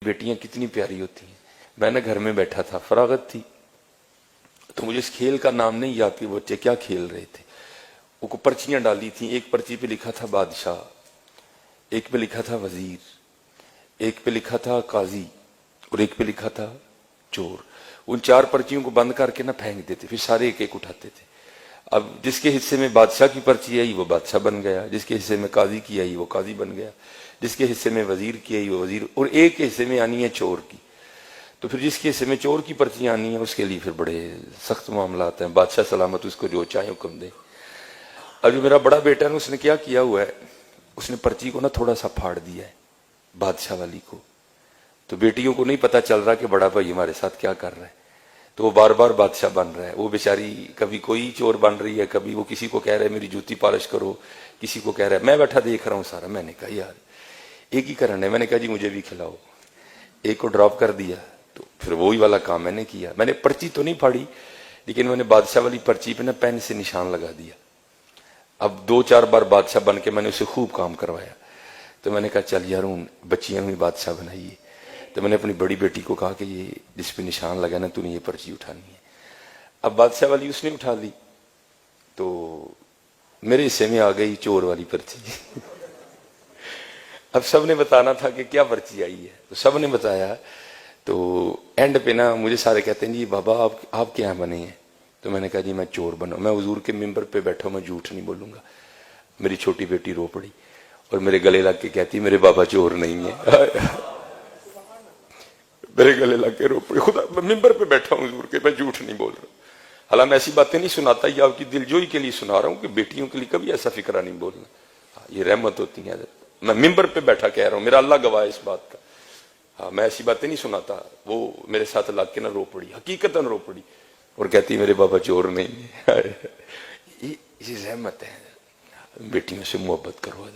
بیٹیاں کتنی پیاری ہوتی ہیں. میں نے گھر میں بیٹھا تھا, فراغت تھی, تو مجھے اس کھیل کا نام نہیں یاد کہ وہ بچے کیا کھیل رہے تھے. وہ کو پرچیاں ڈالی تھیں, ایک پرچی پہ لکھا تھا بادشاہ, ایک پہ لکھا تھا وزیر, ایک پہ لکھا تھا قاضی, اور ایک پہ لکھا تھا چور. ان 4 پرچیوں کو بند کر کے نہ پھینک دیتے, پھر سارے ایک ایک اٹھاتے تھے. اب جس کے حصے میں بادشاہ کی پرچی آئی وہ بادشاہ بن گیا, جس کے حصے میں قاضی کی آئی وہ قاضی بن گیا, جس کے حصے میں وزیر کی آئی وہ وزیر, اور ایک کے حصے میں آنی ہے چور کی. تو پھر جس کے حصے میں چور کی پرچیاں آنی ہیں اس کے لیے پھر بڑے سخت معاملات ہیں. بادشاہ سلامت اس کو جو چاہے حکم دے. اب جو میرا بڑا بیٹا ہے اس نے کیا کیا ہوا ہے, اس نے پرچی کو نا تھوڑا سا پھاڑ دیا ہے بادشاہ والی کو. تو بیٹیوں کو نہیں پتا چل رہا کہ بڑا بھائی ہمارے ساتھ کیا کر رہا ہے, تو وہ بار بار بادشاہ بن رہا ہے. وہ بیچاری کبھی کوئی چور بن رہی ہے, کبھی وہ کسی کو کہہ رہا ہے میری جوتی پالش کرو, کسی کو کہہ رہا ہے. میں بیٹھا دیکھ رہا ہوں سارا. میں نے کہا یار ایک ہی کرنا ہے. میں نے کہا جی مجھے بھی کھلاؤ. ایک کو ڈراپ کر دیا, تو پھر وہی والا کام میں نے کیا. میں نے پرچی تو نہیں پھاڑی, لیکن میں نے بادشاہ والی پرچی پہ نا پین سے نشان لگا دیا. اب 2-4 بار بادشاہ بن کے میں نے اسے خوب کام کروایا. تو میں نے کہا چل یار ہوں بچیاں بھی بادشاہ بنائیے. تو میں نے اپنی بڑی بیٹی کو کہا کہ یہ جس پہ نشان لگا نا تو نے یہ پرچی اٹھانی ہے. اب بادشاہ والی اس نے اٹھا لی, تو میرے حصے میں آ گئی چور والی پرچی. اب سب نے بتانا تھا کہ کیا پرچی آئی ہے, تو سب نے بتایا. تو اینڈ پہ نا مجھے سارے کہتے ہیں جی بابا آپ کیا بنے ہیں. تو میں نے کہا جی میں چور بنا. میں حضور کے ممبر پہ بیٹھا ہوں, میں جھوٹ نہیں بولوں گا. میری چھوٹی بیٹی رو پڑی اور میرے گلے لگ کے کہتی میرے بابا چور نہیں ہے. میرے گلے لگ کے رو پڑی. خدا ممبر پہ بیٹھا ہوں حضور کے, میں جھوٹ نہیں بول رہا. حالانکہ میں ایسی باتیں نہیں سناتا, یہ آپ کی دلجوئی کے لیے سنا رہا ہوں کہ بیٹیوں کے لیے کبھی ایسا فکرہ نہیں بولنا. یہ رحمت ہوتی ہے. میں ممبر پہ بیٹھا کہہ رہا ہوں, میرا اللہ گواہ ہے اس بات کا. ہاں میں ایسی باتیں نہیں سناتا. وہ میرے ساتھ لگ کے نہ رو پڑی, حقیقتاً رو پڑی, اور کہتی میرے بابا چور نہیں ہے. یہ رحمت ہے. بیٹیوں سے محبت کرو.